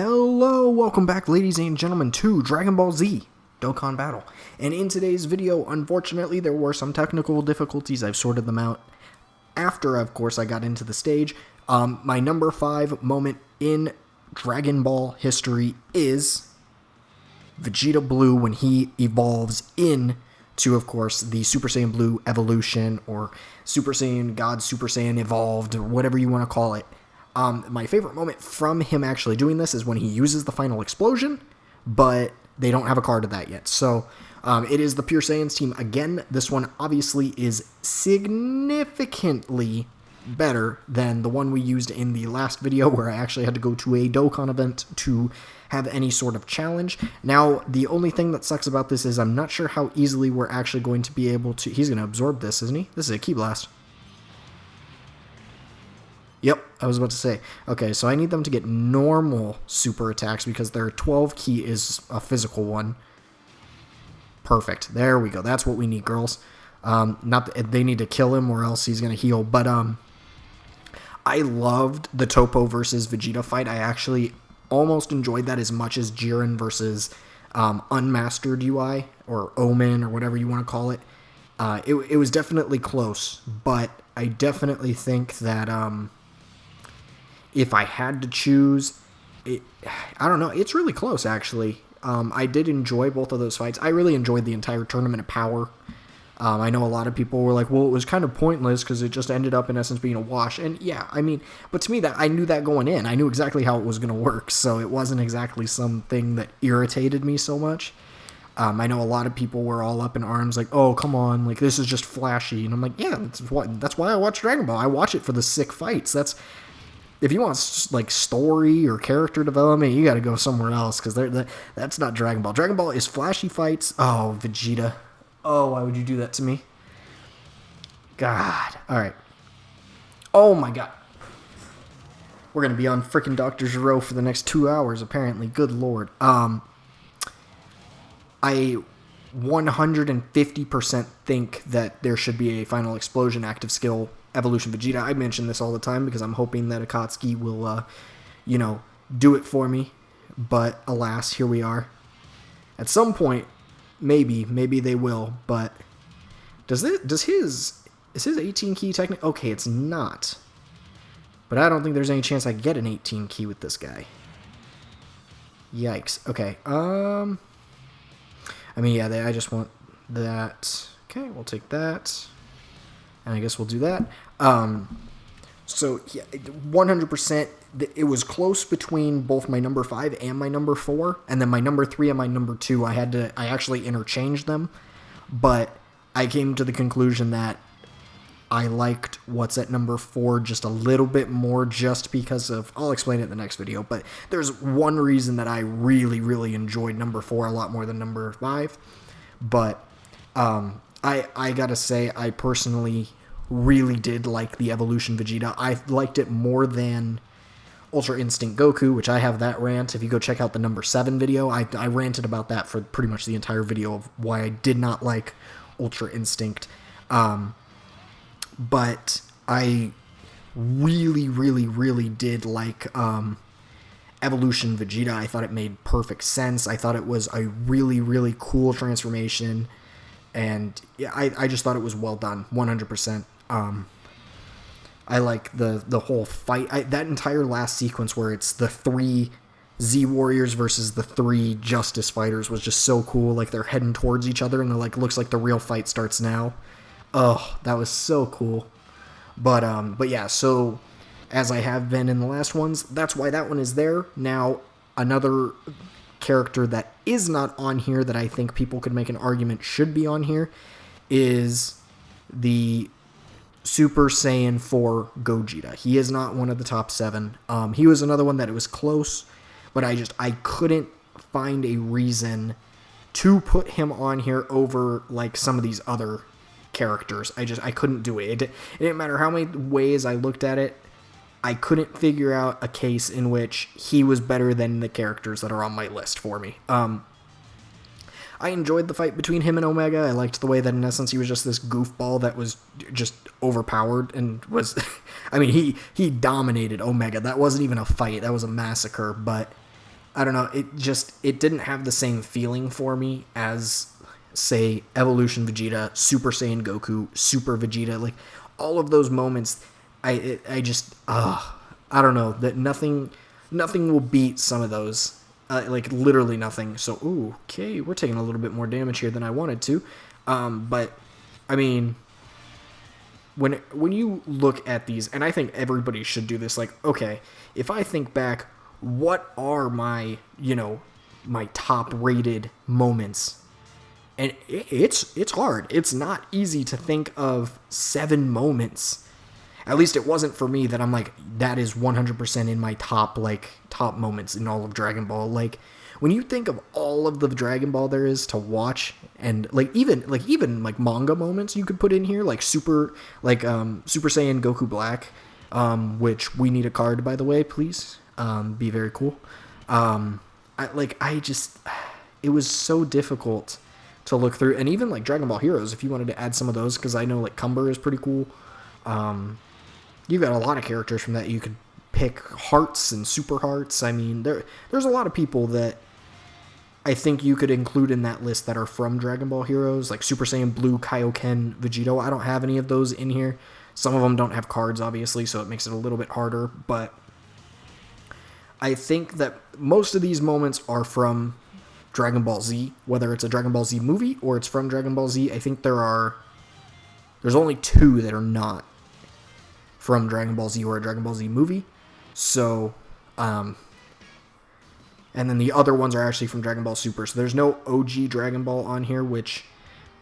Hello, welcome back ladies and gentlemen to Dragon Ball Z Dokkan Battle. And in today's video, unfortunately, there were some technical difficulties. I've sorted them out after, of course, I got into the stage. My number 5 moment in Dragon Ball history is Vegeta Blue when he evolves into, of course, the Super Saiyan Blue evolution, or Super Saiyan God Super Saiyan Evolved, or whatever you want to call it. My favorite moment from him actually doing this is when he uses the final explosion, but they don't have a card of that yet. So it is the Pure Saiyans team again. This one obviously is significantly better than the one we used in the last video where I actually had to go to a Dokkan event to have any sort of challenge. Now, the only thing that sucks about this is I'm not sure how easily we're actually going to be able to... He's going to absorb this, isn't he? This is a Ki Blast. Yep, I was about to say. Okay, so I need them to get normal super attacks because their 12 Ki is a physical one. Perfect. There we go. That's what we need, girls. Not that they need to kill him or else he's going to heal. But I loved the Topo versus Vegeta fight. I actually almost enjoyed that as much as Jiren versus Unmastered UI or Omen or whatever you want to call it. It was definitely close, but I definitely think that... if I had to choose, I don't know. It's really close, actually. I did enjoy both of those fights. I really enjoyed the entire Tournament of Power. I know a lot of people were like, well, it was kind of pointless because it just ended up, in essence, being a wash. And yeah, I mean, but to me, that I knew that going in. I knew exactly how it was going to work, so it wasn't exactly something that irritated me so much. I know a lot of people were all up in arms like, oh, come on, like, this is just flashy. And I'm like, yeah, that's why I watch Dragon Ball. I watch it for the sick fights. If you want, like, story or character development, you got to go somewhere else, because that's not Dragon Ball. Dragon Ball is flashy fights. Oh, Vegeta. Oh, why would you do that to me? God. All right. Oh, my God. We're going to be on freaking Dr. Gero for the next 2 hours, apparently. Good Lord. I 150% think that there should be a final explosion active skill evolution Vegeta. I mention this all the time because I'm hoping that Akatsuki will, do it for me. But alas, here we are. At some point, maybe they will. But is his 18 Ki technique? Okay, it's not. But I don't think there's any chance I can get an 18 Ki with this guy. Yikes. Okay. I mean, yeah, I just want that. Okay, we'll take that. And I guess we'll do that. So, yeah, 100%, it was close between both my number 5 and my number 4. And then my number 3 and my number 2, I actually interchanged them. But I came to the conclusion that I liked what's at number 4 just a little bit more just because of... I'll explain it in the next video. But there's one reason that I really, really enjoyed number 4 a lot more than number 5. But I gotta say, I personally really did like the Evolution Vegeta. I liked it more than Ultra Instinct Goku, which I have that rant. If you go check out the number 7 video, I ranted about that for pretty much the entire video of why I did not like Ultra Instinct. But I really, really, really did like Evolution Vegeta. I thought it made perfect sense. I thought it was a really, really cool transformation. And yeah, I just thought it was well done, 100%. I like the whole fight. That entire last sequence where it's the 3 Z Warriors versus the 3 Justice Fighters was just so cool. Like, they're heading towards each other, and they're like, looks like the real fight starts now. Oh, that was so cool. But yeah, so as I have been in the last ones, that's why that one is there. Now, another character that is not on here that I think people could make an argument should be on here is the Super Saiyan 4 Gogeta. He is not one of the top 7. He was another one that it was close, but I couldn't find a reason to put him on here over like some of these other characters. I couldn't do it. It didn't matter how many ways I looked at it. I couldn't figure out a case in which he was better than the characters that are on my list for me. I enjoyed the fight between him and Omega. I liked the way that, in essence, he was just this goofball that was just overpowered and was... I mean, he dominated Omega. That wasn't even a fight. That was a massacre, but I don't know, it didn't have the same feeling for me as, say, Evolution Vegeta, Super Saiyan Goku, Super Vegeta, like all of those moments. I just I don't know, that nothing will beat some of those. Like literally nothing. So okay, we're taking a little bit more damage here than I wanted to. But I mean, when you look at these, and I think everybody should do this, like, okay, if I think back, what are my, my top rated moments? And it's hard. It's not easy to think of 7 moments. At least it wasn't for me that I'm like, that is 100% in my top moments in all of Dragon Ball. Like, when you think of all of the Dragon Ball there is to watch, and even manga moments you could put in here, like Super Saiyan Goku Black, which we need a card, by the way, please. Be very cool. It was so difficult to look through, and even like Dragon Ball Heroes, if you wanted to add some of those, because I know like Cumber is pretty cool. You got a lot of characters from that you could pick. Hearts and Super Hearts. I mean, there's a lot of people that I think you could include in that list that are from Dragon Ball Heroes, like Super Saiyan Blue, Kaioken, Vegito. I don't have any of those in here. Some of them don't have cards, obviously, so it makes it a little bit harder, but I think that most of these moments are from Dragon Ball Z, whether it's a Dragon Ball Z movie or it's from Dragon Ball Z. I think there's only 2 that are not from Dragon Ball Z or a Dragon Ball Z movie. So, and then the other ones are actually from Dragon Ball Super. So there's no OG Dragon Ball on here, which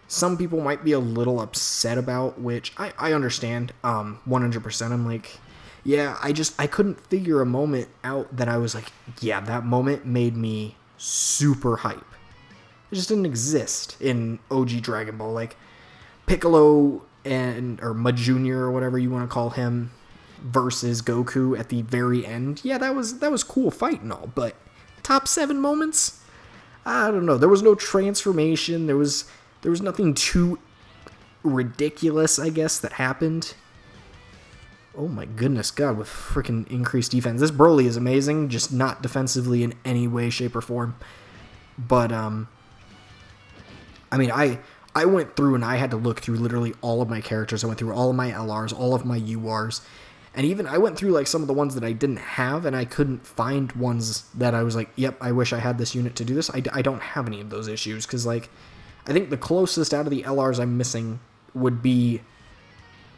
some people might be a little upset about, which I understand 100%. I'm like, yeah, I couldn't figure a moment out that I was like, yeah, that moment made me super hype. It just didn't exist in OG Dragon Ball. Like, Piccolo or Mud Jr. or whatever you want to call him versus Goku at the very end. Yeah, that was cool fight and all, but top 7 moments? I don't know. There was no transformation. There was nothing too ridiculous, I guess, that happened. Oh my goodness, God, with freaking increased defense. This Broly is amazing, just not defensively in any way, shape, or form. But, I mean, I went through and I had to look through literally all of my characters. I went through all of my LRs, all of my URs. And even I went through like some of the ones that I didn't have, and I couldn't find ones that I was like, yep, I wish I had this unit to do this. I don't have any of those issues, because like, I think the closest out of the LRs I'm missing would be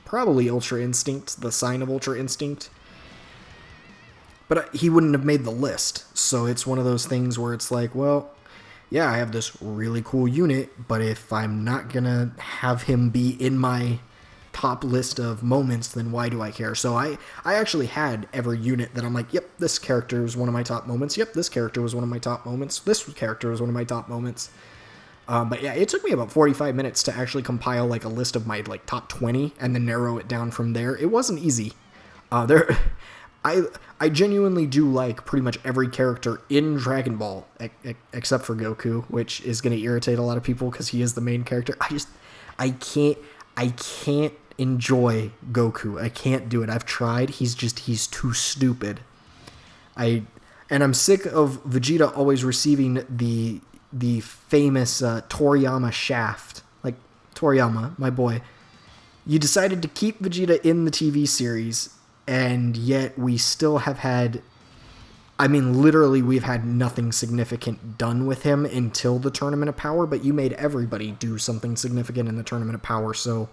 probably Ultra Instinct, the sign of Ultra Instinct. But he wouldn't have made the list. So it's one of those things where it's like, well, yeah, I have this really cool unit, but if I'm not going to have him be in my top list of moments, then why do I care? So I actually had every unit that I'm like, yep, this character was one of my top moments. Yep, this character was one of my top moments. This character was one of my top moments. But yeah, it took me about 45 minutes to actually compile like a list of my like top 20 and then narrow it down from there. It wasn't easy. I genuinely do like pretty much every character in Dragon Ball except for Goku, which is going to irritate a lot of people because he is the main character. I can't enjoy Goku. I can't do it. I've tried. He's too stupid. And I'm sick of Vegeta always receiving the famous Toriyama shaft. Like, Toriyama, my boy, you decided to keep Vegeta in the TV series, and yet we still have had, I mean, literally we've had nothing significant done with him until the Tournament of Power, but you made everybody do something significant in the Tournament of Power. So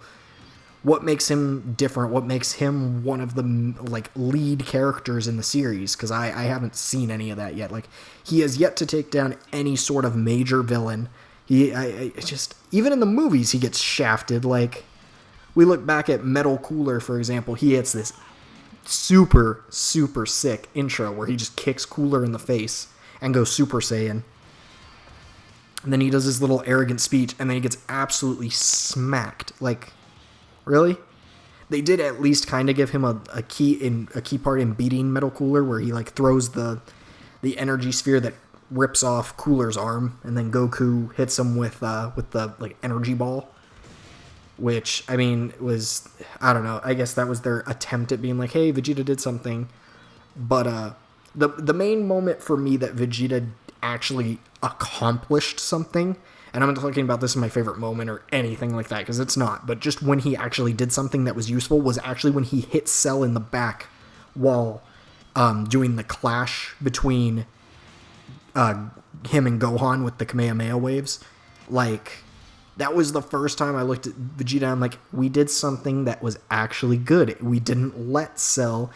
what makes him different? What makes him one of the like lead characters in the series? Because I haven't seen any of that yet. Like, he has yet to take down any sort of major villain. Even in the movies he gets shafted. Like, we look back at Metal Cooler, for example. He hits this super, super sick intro where he just kicks Cooler in the face and goes Super Saiyan. And then he does his little arrogant speech, and then he gets absolutely smacked. Like, really? They did at least kind of give him a key part in beating Metal Cooler, where he like throws the energy sphere that rips off Cooler's arm, and then Goku hits him with the like energy ball. Which, I mean, was, I don't know, I guess that was their attempt at being like, hey, Vegeta did something. But the main moment for me that Vegeta actually accomplished something, and I'm not talking about this in my favorite moment or anything like that, because it's not, but just when he actually did something that was useful was actually when he hit Cell in the back while doing the clash between him and Gohan with the Kamehameha waves. Like, that was the first time I looked at Vegeta and I'm like, we did something that was actually good. We didn't let Cell,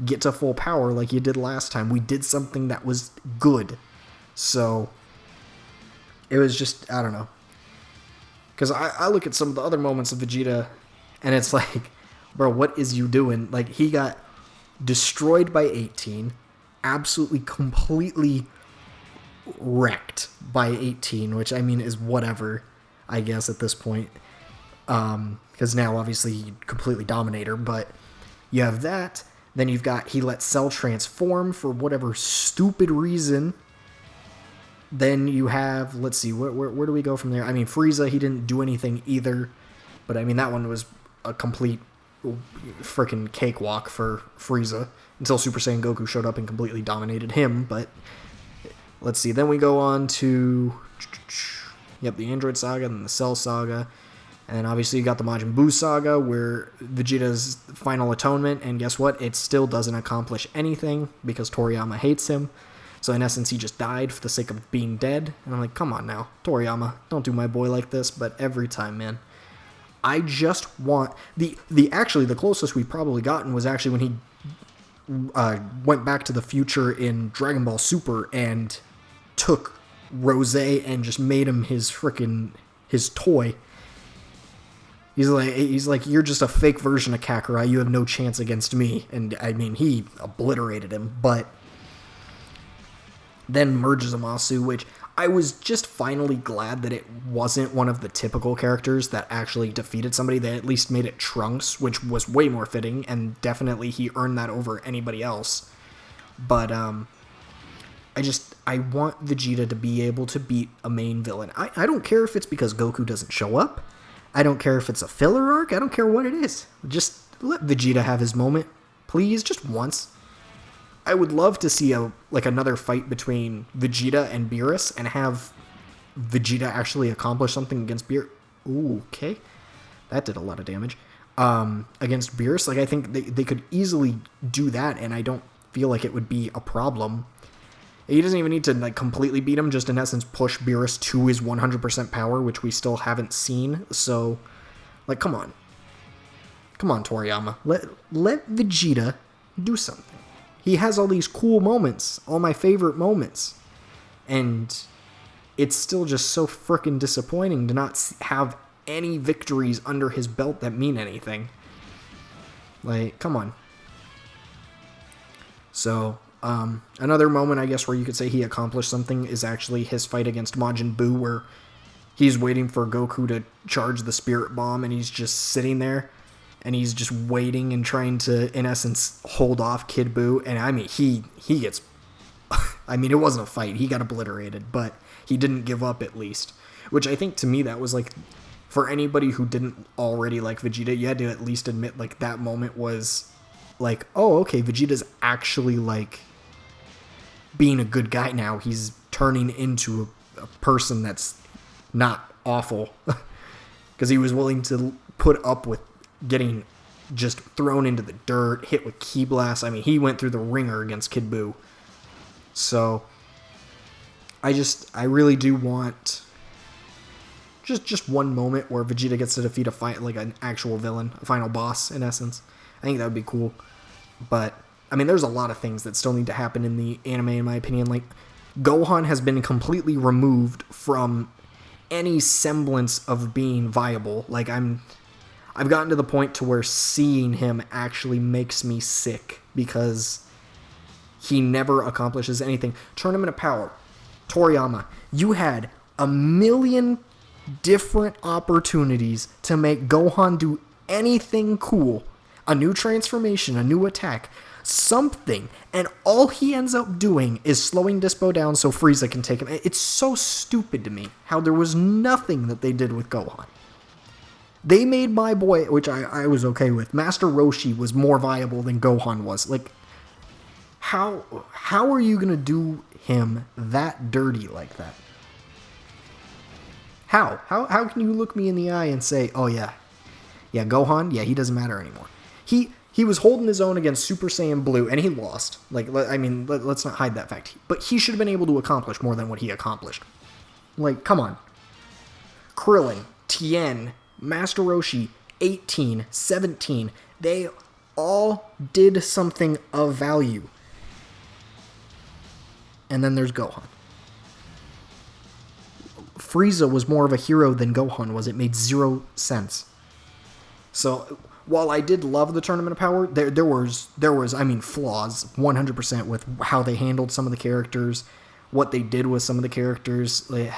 get to full power like you did last time. We did something that was good. So, it was just, I don't know. Because I look at some of the other moments of Vegeta and it's like, bro, what is you doing? Like, he got destroyed by 18, absolutely, completely wrecked by 18, which, I mean, is whatever, I guess, at this point. Because now, obviously, he completely dominate her, but you have that. Then you've got, he let Cell transform for whatever stupid reason. Then you have, let's see, where do we go from there? I mean, Frieza, he didn't do anything either, but I mean, that one was a complete freaking cakewalk for Frieza until Super Saiyan Goku showed up and completely dominated him. But let's see, then we go on to the Android Saga, then the Cell Saga, and obviously you got the Majin Buu Saga, where Vegeta's final atonement, and guess what? It still doesn't accomplish anything because Toriyama hates him. So in essence, he just died for the sake of being dead. And I'm like, come on now, Toriyama, don't do my boy like this. But every time, man, I just want the closest we've probably gotten was actually when he went back to the future in Dragon Ball Super and took Rose and just made him his toy. He's like, you're just a fake version of Kakarot. You have no chance against me. And I mean, he obliterated him, but then merges Zamasu, which I was just finally glad that it wasn't one of the typical characters that actually defeated somebody. They at least made it Trunks, which was way more fitting, and definitely he earned that over anybody else. But I want Vegeta to be able to beat a main villain. I don't care if it's because Goku doesn't show up. I don't care if it's a filler arc. I don't care what it is. Just let Vegeta have his moment, please, just once. I would love to see another fight between Vegeta and Beerus and have Vegeta actually accomplish something against Beerus. Ooh, okay. That did a lot of damage. Against Beerus, I think they could easily do that, and I don't feel like it would be a problem. He doesn't even need to completely beat him, just in essence push Beerus to his 100% power, which we still haven't seen. So, come on. Come on, Toriyama. Let Vegeta do something. He has all these cool moments, all my favorite moments, and it's still just so frickin' disappointing to not have any victories under his belt that mean anything. Come on. So, another moment, I guess, where you could say he accomplished something is actually his fight against Majin Buu, where he's waiting for Goku to charge the Spirit Bomb, and he's just sitting there. And he's just waiting and trying to, in essence, hold off Kid Buu. And I mean, he gets... I mean, it wasn't a fight. He got obliterated. But he didn't give up, at least. Which I think, to me, that was, for anybody who didn't already like Vegeta, you had to at least admit, that moment was, oh, okay, Vegeta's actually, being a good guy now. He's turning into a person that's not awful. Because he was willing to put up with getting just thrown into the dirt, hit with ki blasts. I mean, he went through the ringer against Kid Buu. So, I really do want just one moment where Vegeta gets to defeat a fight, an actual villain, a final boss, in essence. I think that would be cool. But, I mean, there's a lot of things that still need to happen in the anime, in my opinion. Gohan has been completely removed from any semblance of being viable. I've gotten to the point to where seeing him actually makes me sick because he never accomplishes anything. Tournament of Power. Toriyama, you had a million different opportunities to make Gohan do anything cool. A new transformation, a new attack, something. And all he ends up doing is slowing Dispo down so Frieza can take him. It's so stupid to me how there was nothing that they did with Gohan. They made my boy, which I was okay with, Master Roshi was more viable than Gohan was. How are you gonna do him that dirty like that? How can you look me in the eye and say, oh yeah, Gohan, yeah, he doesn't matter anymore. He was holding his own against Super Saiyan Blue, and he lost. Like, I mean, let's not hide that fact. But he should have been able to accomplish more than what he accomplished. Like, come on. Krillin, Tien, Master Roshi, 18, 17, they all did something of value. And then there's Gohan. Frieza was more of a hero than Gohan was. It made zero sense. So, while I did love the Tournament of Power, there was I mean, flaws 100% with how they handled some of the characters, what they did with some of the characters. Like,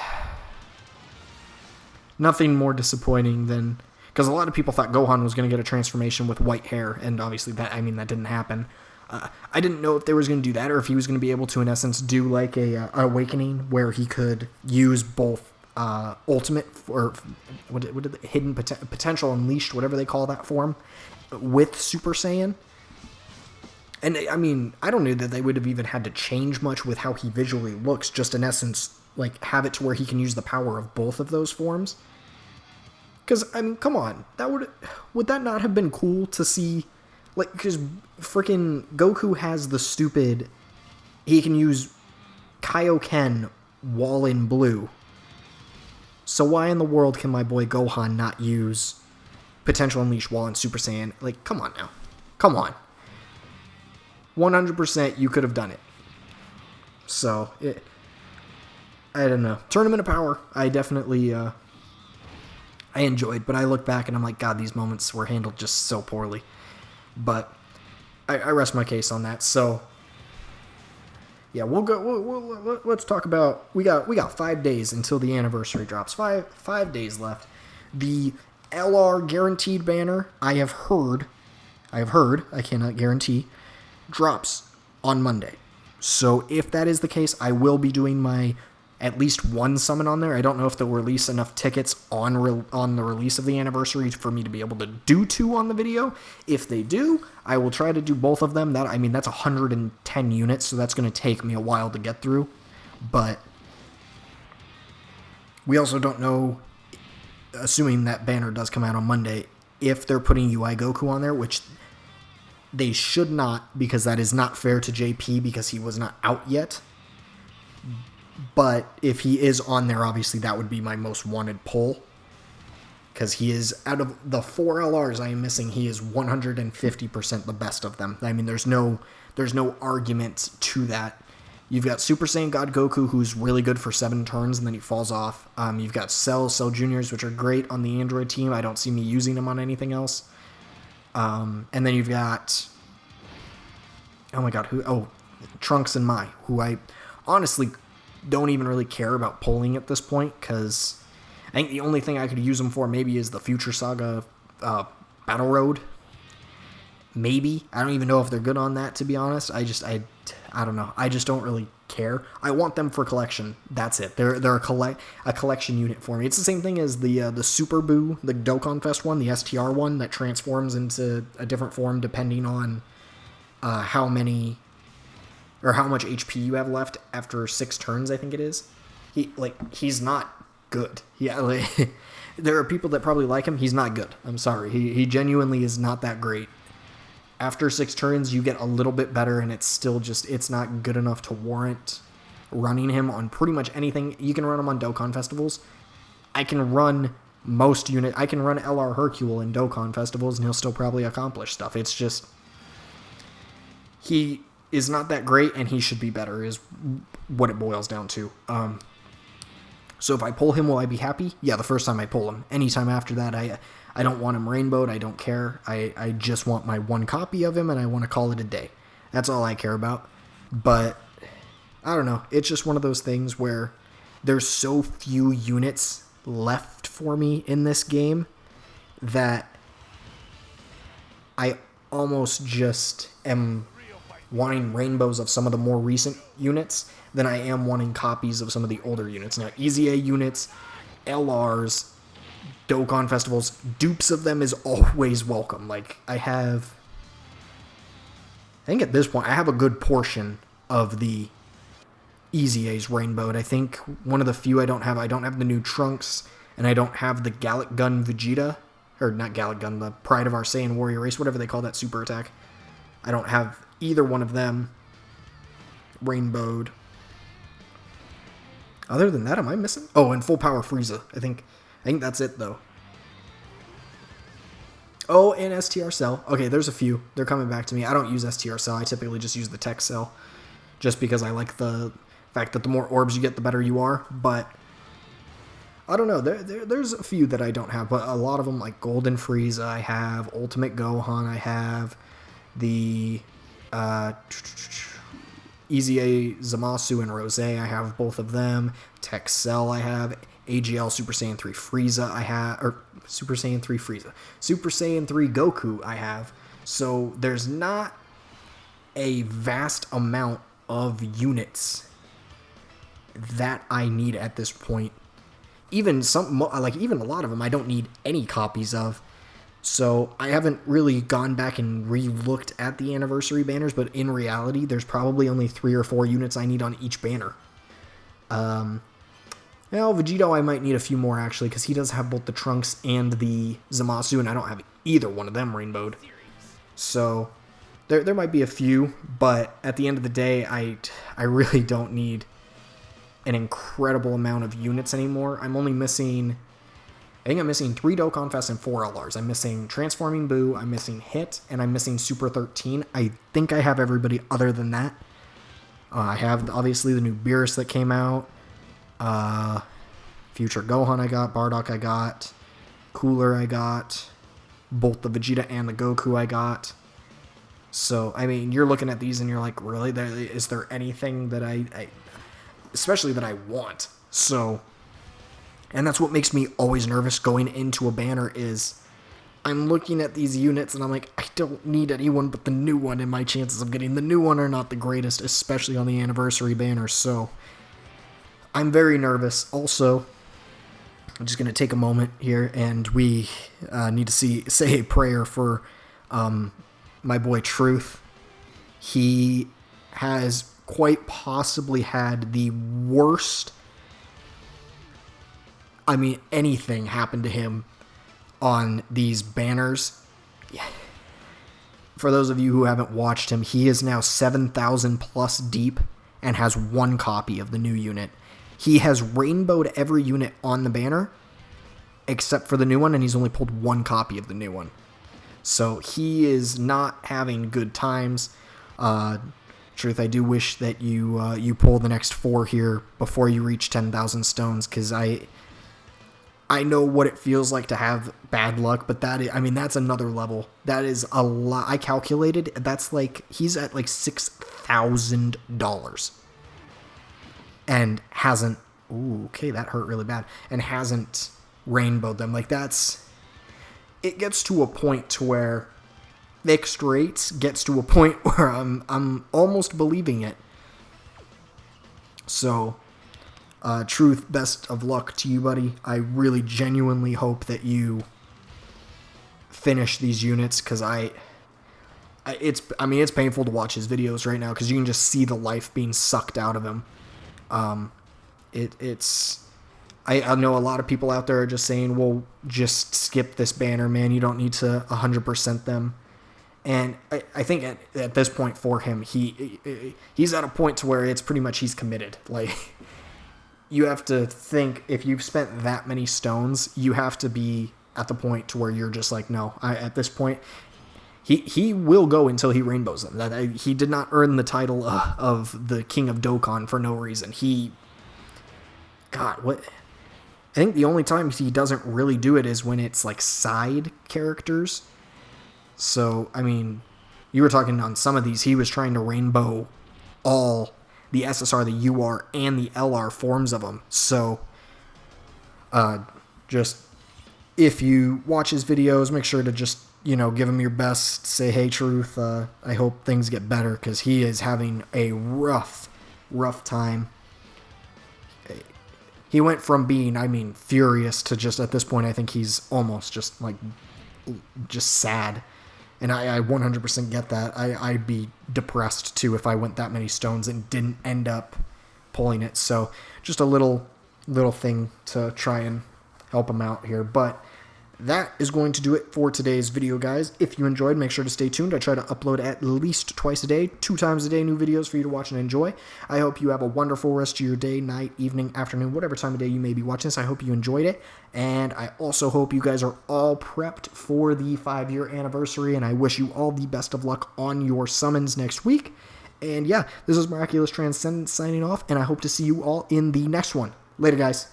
nothing more disappointing than, because a lot of people thought Gohan was going to get a transformation with white hair, and obviously that didn't happen. I didn't know if they was going to do that, or if he was going to be able to, in essence, do like a awakening where he could use both ultimate, or what did the hidden potential unleashed, whatever they call that form, with Super Saiyan. And I mean, I don't know that they would have even had to change much with how he visually looks, just in essence, like, have it to where he can use the power of both of those forms. Because, I mean, come on, would that not have been cool to see? Like, because freaking Goku has the stupid, he can use Kaioken while in blue. So why in the world can my boy Gohan not use Potential Unleash while in Super Saiyan? Like, come on now. Come on. 100% you could have done it. So, I don't know. Tournament of Power, I definitely, I enjoyed, but I look back and I'm like, God, these moments were handled just so poorly. But I rest my case on that. So, yeah, let's talk about, we got 5 days until the anniversary drops. Five days left. The LR guaranteed banner, I have heard, I cannot guarantee, drops on Monday. So if that is the case, I will be doing my at least one summon on there. I don't know if they'll release enough tickets on the release of the anniversary for me to be able to do 2 on the video. If they do, I will try to do both of them. That's 110 units, so that's going to take me a while to get through. But we also don't know, assuming that banner does come out on Monday, if they're putting UI Goku on there, which they should not, because that is not fair to JP because he was not out yet. But if he is on there, obviously that would be my most wanted pull. Because he is, out of the 4 LRs I am missing, he is 150% the best of them. I mean, there's no argument to that. You've got Super Saiyan God Goku, who's really good for 7 turns, and then he falls off. You've got Cell Juniors, which are great on the Android team. I don't see me using them on anything else. And then you've got, oh my god, Trunks and Mai, who I honestly don't even really care about pulling at this point, because I think the only thing I could use them for maybe is the Future Saga Battle Road. Maybe. I don't even know if they're good on that, to be honest. I don't know. I just don't really care. I want them for collection. That's it. They're a collection unit for me. It's the same thing as the Super Boo, the Dokkan Fest one, the STR one, that transforms into a different form depending on how much HP you have left after 6 turns, I think it is. He's not good. Yeah, there are people that probably like him. He's not good. I'm sorry. He genuinely is not that great. After 6 turns, you get a little bit better, and it's still just, it's not good enough to warrant running him on pretty much anything. You can run him on Dokkan festivals. I can run most unit. I can run LR Hercule in Dokkan festivals, and he'll still probably accomplish stuff. It's just, he is not that great, and he should be better, is what it boils down to. So if I pull him, will I be happy? Yeah, the first time I pull him. Anytime after that, I don't want him rainbowed. I don't care. I just want my 1 copy of him, and I want to call it a day. That's all I care about. But, I don't know. It's just one of those things where there's so few units left for me in this game that I almost just am wanting rainbows of some of the more recent units than I am wanting copies of some of the older units. Now, Easy A units, LRs, Dokkan festivals, dupes of them is always welcome. Like, I have think at this point I have a good portion of the Easy A's rainbowed. I think one of the few I don't have the new Trunks, and I don't have the Gallic Gun Vegeta, or not Gallic Gun, the Pride of our Saiyan Warrior Race, whatever they call that super attack. I don't have either one of them rainbowed. Other than that, am I missing? Oh, and Full Power Frieza. I think that's it, though. Oh, and STR Cell. Okay, there's a few. They're coming back to me. I don't use STR Cell. I typically just use the Tech Cell, just because I like the fact that the more orbs you get, the better you are. But I don't know. There's a few that I don't have, but a lot of them, like Golden Frieza, I have. Ultimate Gohan, I have. The Easy A Zamasu and Rose, I have both of them. Tech Cell, I have. AGL Super Saiyan 3 Frieza, I have. Or Super Saiyan 3 Frieza. Super Saiyan 3 Goku, I have. So there's not a vast amount of units that I need at this point. Even even a lot of them I don't need any copies of. So I haven't really gone back and re-looked at the anniversary banners, but in reality, there's probably only 3 or 4 units I need on each banner. Well, Vegito I might need a few more, actually, because he does have both the Trunks and the Zamasu, and I don't have either one of them rainbowed. So there might be a few, but at the end of the day, I really don't need an incredible amount of units anymore. I'm only missing... I think I'm missing 3 Dokkan Fest and 4 LRs. I'm missing Transforming Boo, I'm missing Hit, and I'm missing Super 13. I think I have everybody other than that. I have, obviously, the new Beerus that came out. Future Gohan I got. Bardock I got. Cooler I got. Both the Vegeta and the Goku I got. So, I mean, you're looking at these and you're like, really? Is there anything that I especially that I want? So... And that's what makes me always nervous going into a banner is I'm looking at these units and I'm like, I don't need anyone but the new one, and my chances of getting the new one are not the greatest, especially on the anniversary banner. So I'm very nervous. Also, I'm just going to take a moment here, and we need to say a prayer for my boy Truth. He has quite possibly had the worst... I mean, anything happened to him on these banners. Yeah. For those of you who haven't watched him, he is now 7,000 plus deep and has 1 copy of the new unit. He has rainbowed every unit on the banner except for the new one, and he's only pulled 1 copy of the new one. So he is not having good times. Truth, I do wish that you pull the next 4 here before you reach 10,000 stones, because I know what it feels like to have bad luck, but that's another level. That is a lot. I calculated, that's like, he's at like $6,000 and hasn't, ooh, okay, that hurt really bad, and hasn't rainbowed them. Like, it gets to a point to where fixed rates gets to a point where I'm almost believing it. So... Truth, best of luck to you, buddy. I really genuinely hope that you finish these units, because it's painful to watch his videos right now, because you can just see the life being sucked out of him. I know a lot of people out there are just saying, well, just skip this banner, man. You don't need to 100% them. And I think at this point for him, he's at a point to where it's pretty much he's committed. Like... You have to think, if you've spent that many stones, you have to be at the point to where you're just like, no, at this point, he will go until he rainbows them. He did not earn the title of the King of Dokkan for no reason. God, what? I think the only time he doesn't really do it is when it's like side characters. So, I mean, you were talking on some of these, he was trying to rainbow all the SSR, the UR, and the LR forms of them. So, just, if you watch his videos, make sure to just, give him your best. Say, hey, Truth, I hope things get better, because he is having a rough time. He went from being, furious to just, at this point, I think he's almost just sad. And I 100% get that. I'd be depressed too if I went that many stones and didn't end up pulling it. So just a little thing to try and help him out here. But that is going to do it for today's video, guys. If you enjoyed, make sure to stay tuned. I try to upload at least twice a day, 2 times a day, new videos for you to watch and enjoy. I hope you have a wonderful rest of your day, night, evening, afternoon, whatever time of day you may be watching this. I hope you enjoyed it. And I also hope you guys are all prepped for the 5-year anniversary. And I wish you all the best of luck on your summons next week. And yeah, this is Miraculous Transcendence signing off. And I hope to see you all in the next one. Later, guys.